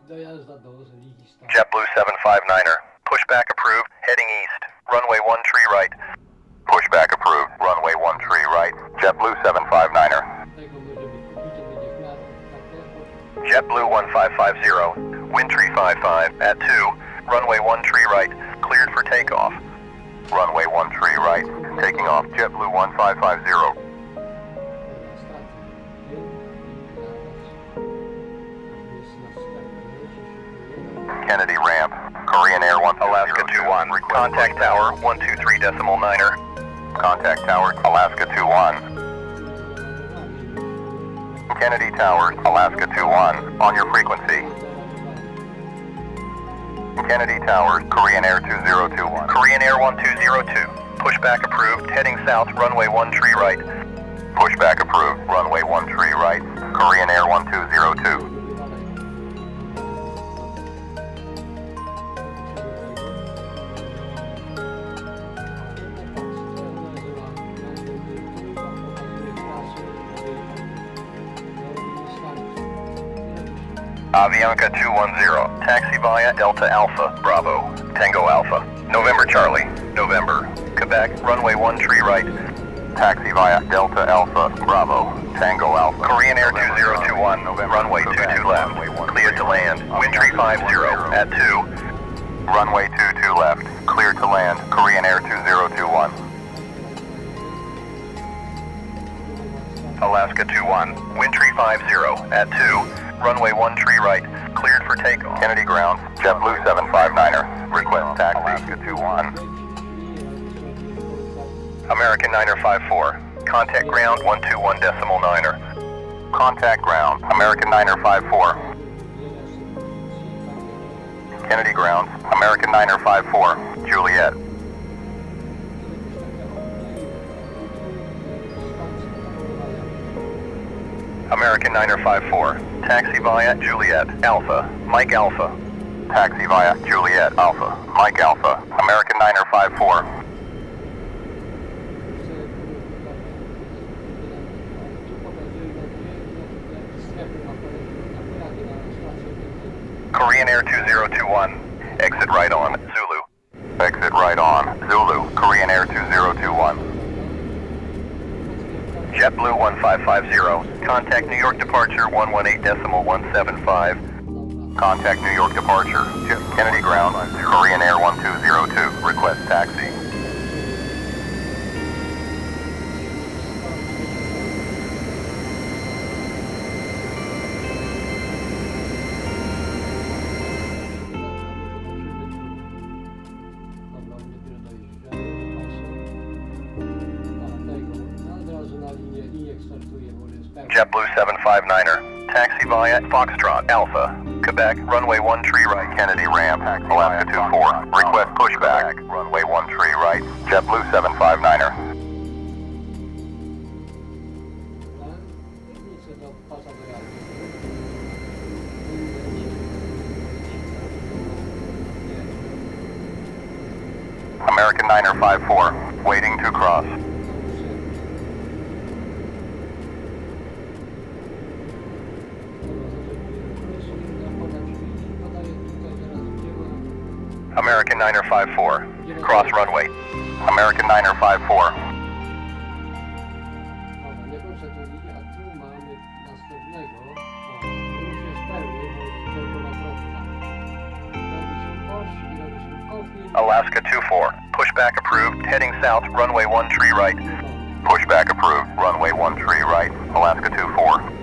Dojazda do Lichista. JetBlue 759er. Pushback approved. Heading east. Runway 13 right. Pushback approved. Runway 13 right. JetBlue 759er. Tego możemy kupić, to będzie w miarę takie. JetBlue 1550. Windtree 55 at 2. Runway 13 right. Cleared for takeoff. Runway 13 right. Taking off. JetBlue 1550. Kennedy ramp. Korean Air 1, Alaska 21. Contact tower 123.9er. Contact tower Alaska 21. Kennedy Tower, Alaska 21, on your frequency. Kennedy Tower, Korean Air 2021. Korean Air 1202. Pushback approved. Heading south, runway 13 right. Pushback approved. Runway 13 right. Korean Air 1202. Avianca 210, taxi via Delta Alpha, Bravo, Tango Alpha, November Charlie, November, Quebec, runway 13 right, taxi via Delta Alpha, Bravo, Tango Alpha, Korean Air 2021, runway 22 left, cleared to land, Windtree 50 at 2, runway 22 left, cleared to land, Korean Air 2021. Alaska 21, Windtree 50 at 2, runway 13 right, cleared for takeoff. Kennedy ground, JetBlue 759er, request taxi. Alaska 21. American 954, contact ground 121.9er. Contact ground, American 954. Kennedy ground, American 954, Juliet. American 954, taxi via Juliet, Alpha, Mike Alpha. Taxi via Juliet, Alpha, Mike Alpha, American 954. Korean Air 2021, exit right on, Zulu. Exit right on, Zulu, Korean Air 2021. JetBlue 1550, contact New York departure 118.175. Contact New York departure, Kennedy ground, Korean Air 1202, request taxi. JetBlue 759er, taxi via Foxtrot, Alpha, Quebec, runway 13 right, Kennedy ramp, Alaska 24, request pushback, runway 13 right, JetBlue 759er. American 954, waiting to cross. American 954, cross runway. American 954. Alaska 24, pushback approved, heading south, runway 13 right. Pushback approved, runway 13 right, Alaska 24.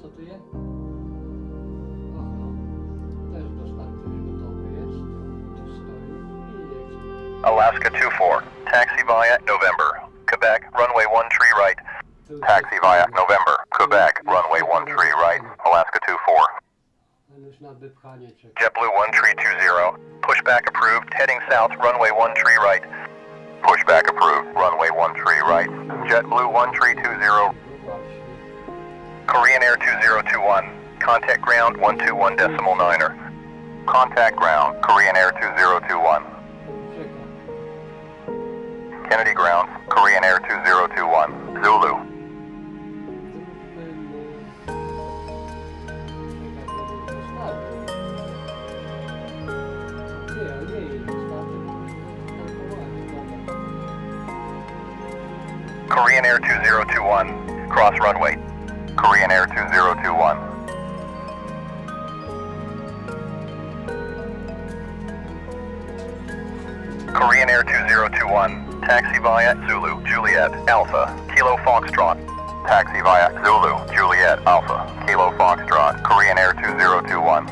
co tu jest? Aha. Też do startu już gotowy jest. Tu stoi i jedzie. Alaska 2-4, taxi via November, Quebec, runway 13 right. Tu już Taxi jest via fajne. November, Quebec, runway 13 right, Alaska 2-4. Ten już na wypchanie czeka. JetBlue 1320, pushback approved, heading south, runway 13 right. Pushback approved, runway 13 right. JetBlue 1320, No właśnie. Korean Air 2021, contact ground 121.9er. Contact ground, Korean Air 2021. Czeka. Kennedy ground, Korean Air 2021, Zulu. Zróbmy mu... Czekaj, to jest do startu. Nie jest do startu, bo tankowanie. Dobra. Korean Air 2021, cross runway. Korean Air 2021. Korean Air 2021, taxi via Zulu, Juliet, Alpha, Kilo Foxtrot. Taxi via Zulu, Juliet, Alpha, Kilo Foxtrot, Korean Air 2021.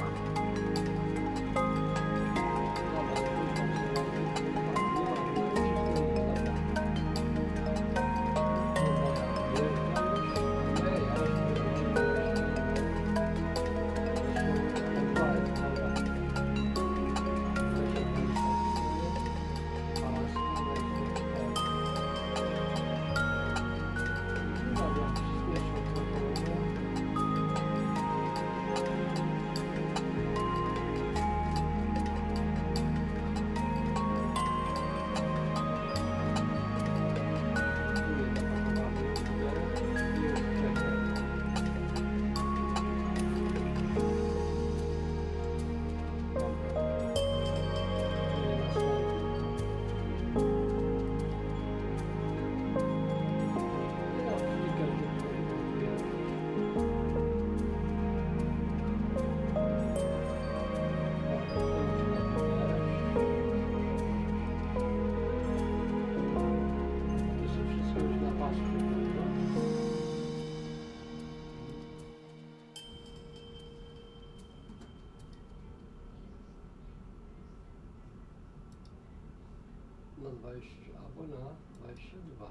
Na 20 albo na 22.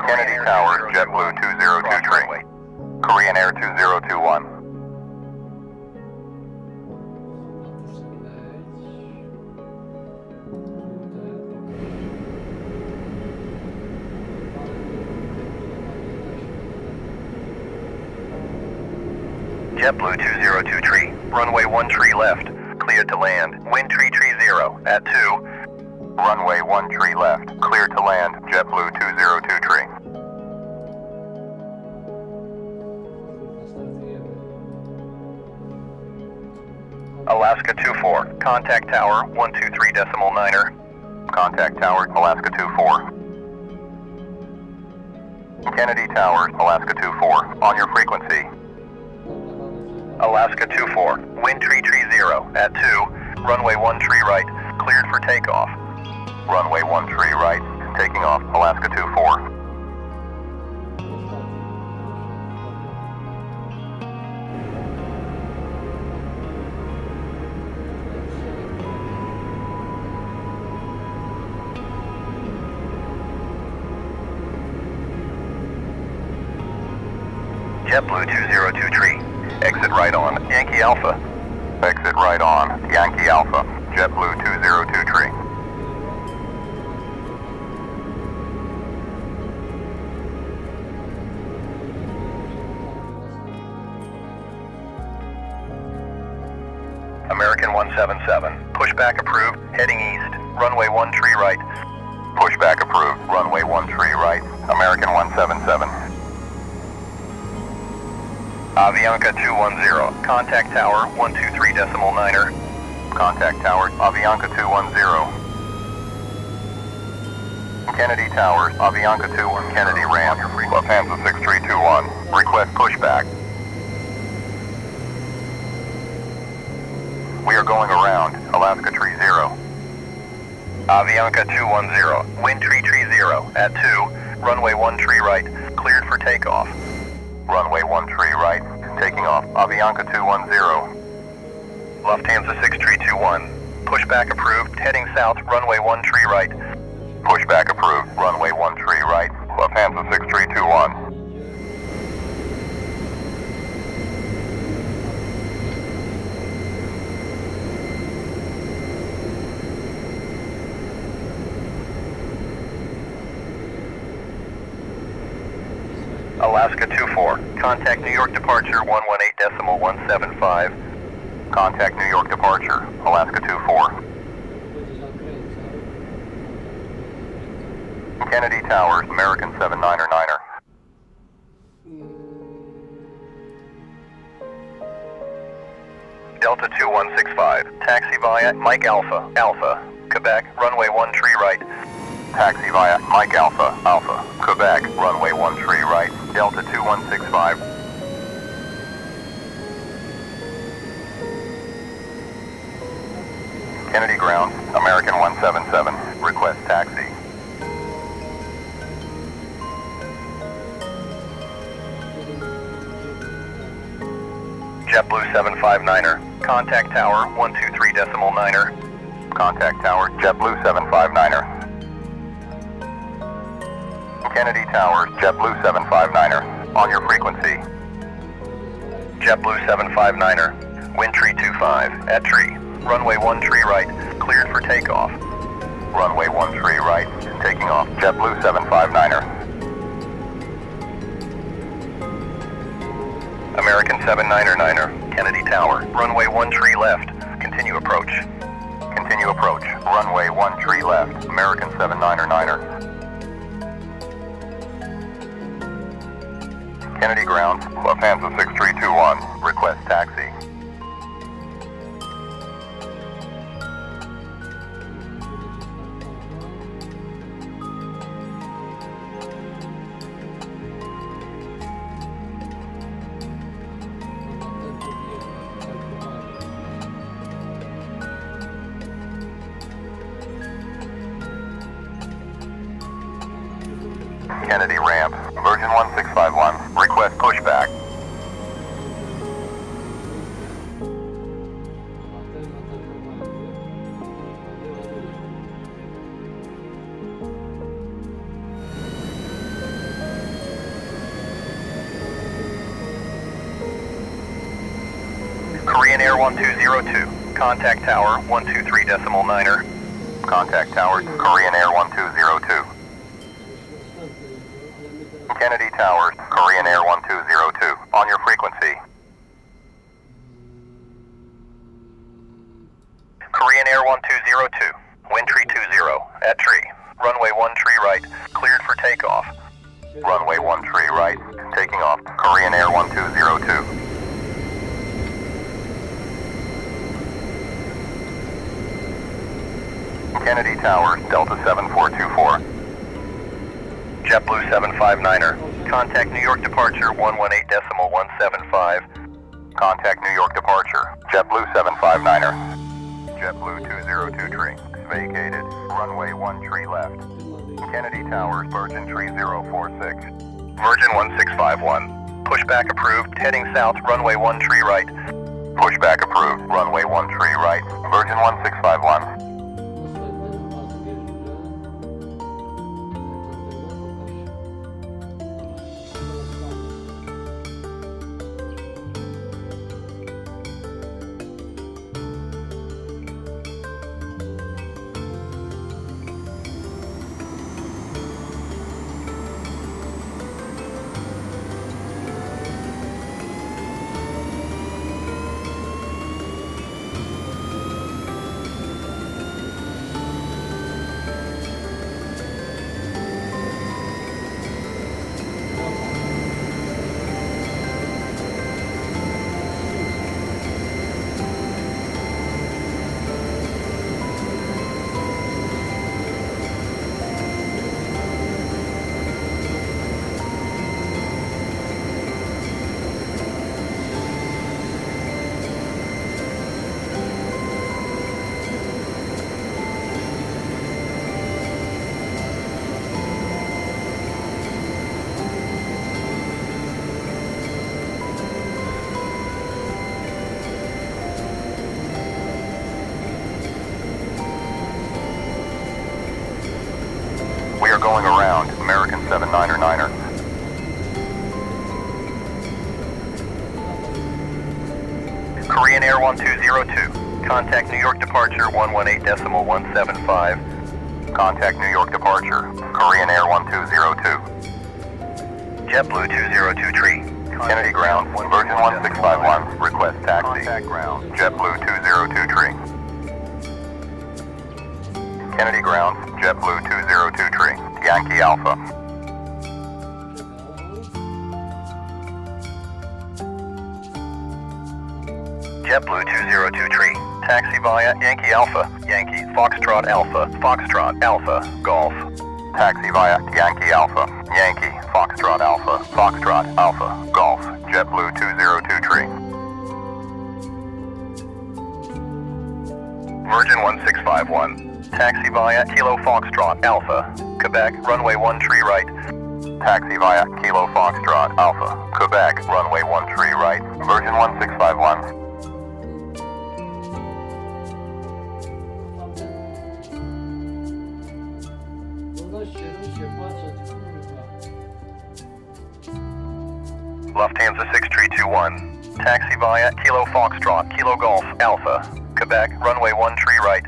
Kennedy Tower, JetBlue 2023. Korean Air 2021. JetBlue 2023, runway 13 left, cleared to land, wind 330 at 2. Runway 13 left, cleared to land, JetBlue 2023. Alaska 24, contact tower 123.9er. Contact tower, Alaska 24. Kennedy Tower, Alaska 24, on your frequency. Alaska 24, wind 330 at 2, runway 13 right, cleared for takeoff. Runway 13 right, taking off, Alaska 24. JetBlue 2023, exit right on, Yankee Alpha. Exit right on, Yankee Alpha, JetBlue 2023. American 177, pushback approved, heading east, runway 13 right. Pushback approved, runway 13 right, American 177. Avianca 210, contact tower 123.9er. Contact tower, Avianca 210. Kennedy Towers, Avianca 21, Kennedy ramp, Lufthansa 6321. Request pushback. We are going around, Alaska Tree 0. Avianca 210, wind tree 0, at 2, runway 1 tree right, cleared for takeoff. Runway 1 tree right, taking off, Avianca 210. Lufthansa 6321, pushback approved, heading south, runway 1 tree right. Pushback approved, runway 1 tree right, Lufthansa 6321. Alaska 24, contact New York departure 118.175. Contact New York departure, Alaska 24. Kennedy Towers, American 799er. Delta 2165, taxi via Mike Alpha, Alpha, Quebec, runway 1 tree right. Taxi via Mike Alpha, Alpha, Quebec, runway 1 tree right, Delta 2165. Kennedy ground, American 177, request taxi. JetBlue 759er, contact tower 123.9er. Contact tower, JetBlue 759er. Kennedy Towers, JetBlue 759er, on your frequency. JetBlue 759er, wind tree 25, at tree, runway 1 tree right, cleared for takeoff. Runway 1 tree right, taking off, JetBlue 759er. American 799er, Kennedy Tower, runway 1 tree left, continue approach. Continue approach, runway 1 tree left, American 799er. Kennedy ground, Lufthansa 6321, request taxi. Kennedy ramp, Virgin 1651, request pushback. Korean Air 1202, contact tower 123.9er. Contact tower, Korean Air 1202. Kennedy Towers, Korean Air 1202, on your frequency. Korean Air 1202, wind tree 20, at tree, runway 1 tree right, cleared for takeoff. Runway 1 tree right, taking off, Korean Air 1202. Kennedy Towers, Delta 7424. JetBlue 759er, contact New York departure 118.175. Contact New York departure, JetBlue 759er. JetBlue 202 tree, vacated, runway 1 tree left. Kennedy Towers, Virgin tree 046. Virgin 1651, pushback approved, heading south, runway 1 tree right. Pushback approved, runway 1 tree right, Virgin 1651. Korean Air 1202. Contact New York departure 118.175. Contact New York departure. Korean Air 1202. JetBlue 202 tree. Kennedy ground. Virgin 1651. Request taxi. Contact ground. JetBlue 202 tree. Kennedy ground. JetBlue 202 tree. Yankee Alpha. JetBlue 202 tree. Taxi via Yankee Alpha. Yankee Foxtrot Alpha. Foxtrot Alpha. Golf. Taxi via Yankee Alpha. Yankee Foxtrot Alpha. Foxtrot Alpha. Golf. JetBlue 202 tree. Virgin 1651. Taxi via Kilo Foxtrot Alpha. Quebec runway 1 tree right. Taxi via Kilo Foxtrot Alpha. Quebec runway 1 tree right. Virgin 1651. Lufthansa 6321. Taxi via Kilo Foxtrot, Kilo Golf, Alpha. Quebec, runway 1 tree right.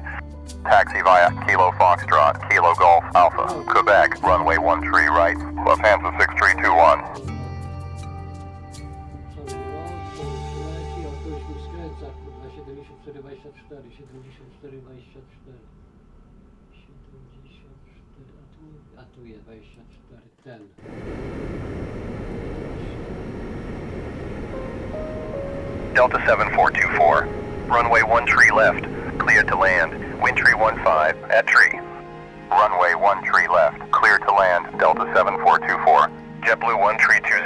Taxi via Kilo Foxtrot, Kilo Golf, Alpha. Quebec, runway 1 tree right. Lufthansa 6321. A tu jest 24, ten. Delta 7424. Runway 1 tree left. Cleared to land. Wind tree 15 at tree. Runway 1 tree left. Cleared to land. Delta 7424. JetBlue 1 tree 20.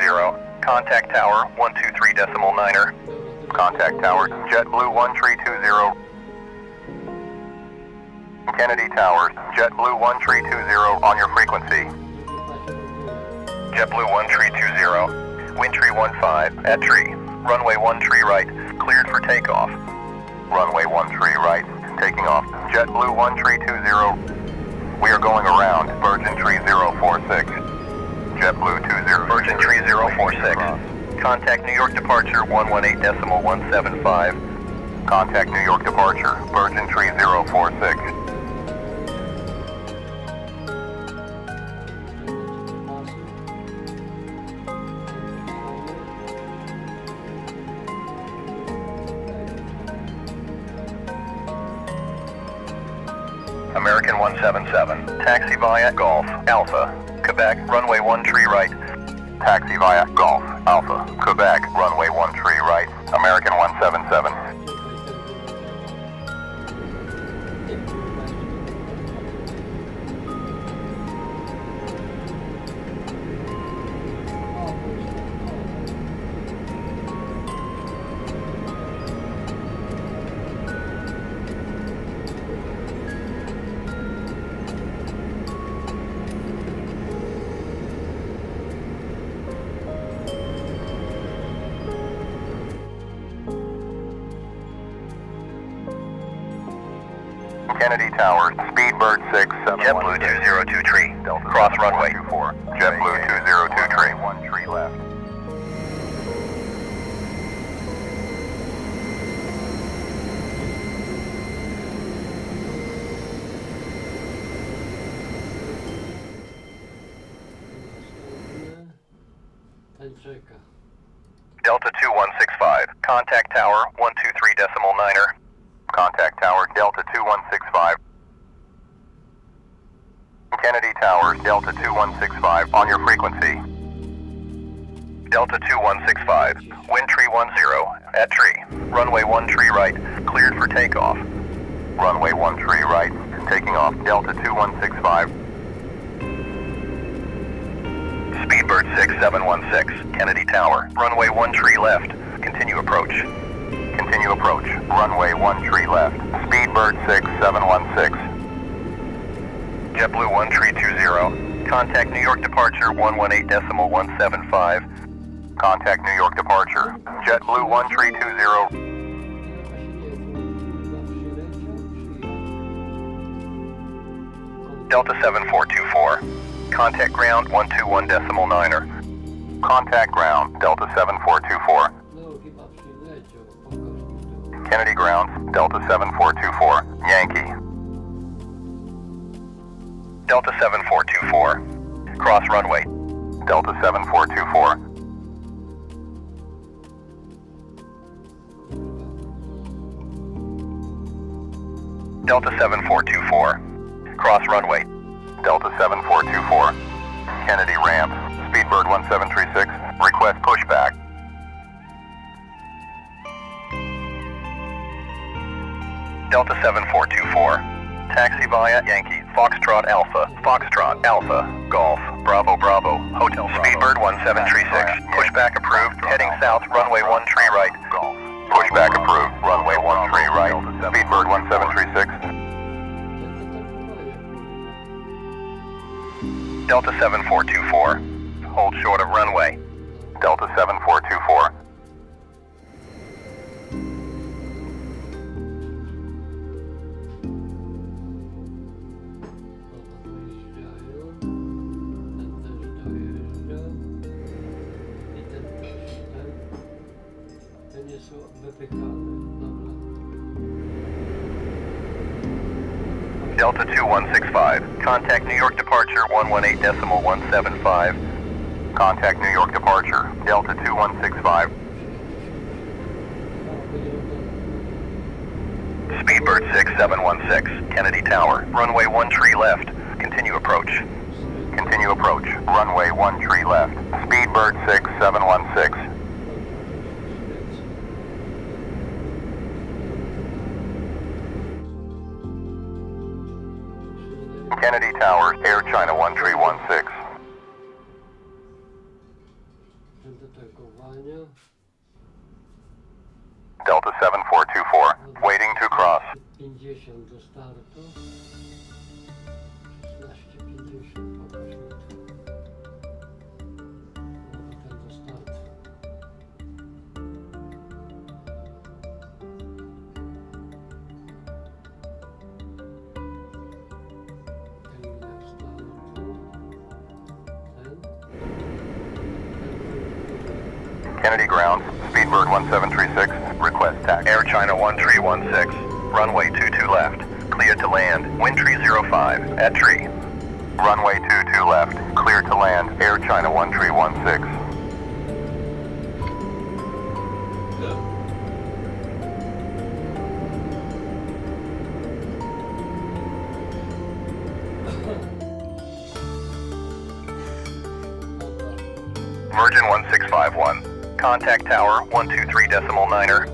Contact tower 123.9er. Contact tower JetBlue 1 tree 20. Kennedy Towers, JetBlue 1 tree 20 on your frequency. JetBlue 1 tree 20. Wind tree 15 at tree. Runway 1 tree right, cleared for takeoff. Runway 1 tree right, taking off. JetBlue 1 tree 20. We are going around. Virgin tree 046. JetBlue 20. Virgin tree 046. Contact New York departure 118.175. Contact New York departure. Virgin tree 046. American 177. Taxi via Golf, Alpha. Quebec, runway 1 tree right. Taxi via Golf, Alpha. Quebec, runway 1 tree right. American 177. Kennedy Towers, Speedbird 671. JetBlue 202 tree. Cross runway. JetBlue 202 tree. 1 tree left. Ten czeka. Delta 2165. Contact tower 123.9er. Contact tower Delta 2165. Kennedy Towers, Delta 2165 on your frequency. Delta 2165. Wind tree 10 at tree. Runway 1 tree right. Cleared for takeoff. Runway 1 tree right. Taking off. Delta 2165. Speedbird 6716. Kennedy Tower. Runway 1 tree left. Continue approach. Continue approach. Runway 1 tree left. Speedbird 6716. JetBlue 1 tree 20. Contact New York departure 118.175. Contact New York departure. JetBlue 1 tree 20. Delta 7424. Contact ground 121.9er. Contact ground Delta 7424. No, chyba przyleciał. Pokaż mi Kennedy grounds, Delta 7424, Yankee. Delta 7424. Cross runway. Delta 7424. Delta 7424. Cross runway. Delta 7424. Kennedy ramp. Speedbird 1736. Request pushback. Delta 7424. Taxi via Yankee. Foxtrot Alpha. Foxtrot Alpha. Golf. Bravo Bravo. Hotel Speedbird 1736. Pushback approved. Heading south. Runway 13 right. Golf. Pushback approved. Runway 13 right. Speedbird 1736. Delta 7424. Hold short of runway. Delta 7424. Ten jest wypykany. Dobra. Delta 2165. Contact New York departure 118.175. Contact New York departure. Delta 2165. Speedbird 6716. Kennedy Tower. Runway 13 left. Continue approach. Continue approach. Runway 13 left. Speedbird 6716. Kennedy Tower, Air China 1316. Do tankowania. Delta 7424, waiting to cross. 50 do startu. 16,50 pokaż mi to. Ten do startu. Kennedy grounds, Speedbird 1736, request taxi. Air China 1316, runway 22 left, clear to land, wind tree 05, at tree. Runway 22 left, clear to land, Air China 1316. Virgin 1651. Contact tower 123.9er.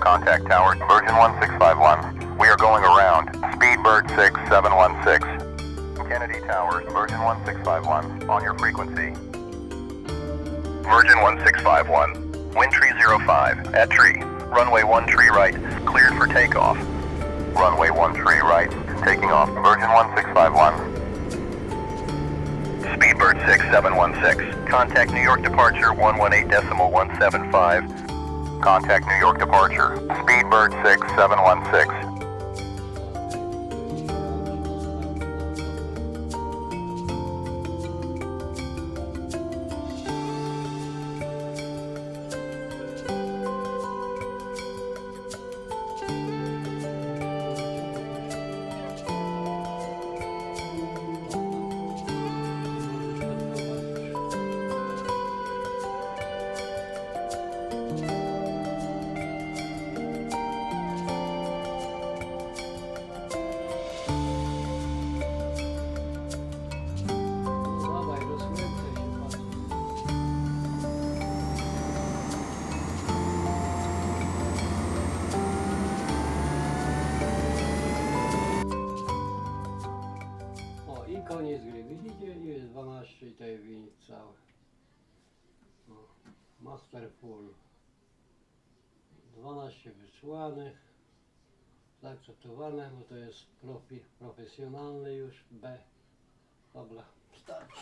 Contact tower Virgin 1651. We are going around. Speedbird 6716. Kennedy Tower, Virgin 1651. On your frequency. Virgin 1651. Wind tree 05. At tree. Runway 13 right. Cleared for takeoff. Runway 13 right. Taking off. Virgin 1651. Speedbird 6716. Contact New York departure 118.175. Contact New York departure. Speedbird 6716. Dawaj, rozkręcaj się, patrz. O, i koniec gry. Widzicie? I jest 12 i to jest wynik cały. O, master full. 12 wysłanych. Zaakceptowane, bo to jest profesjonalny już B. Dobra, starczy.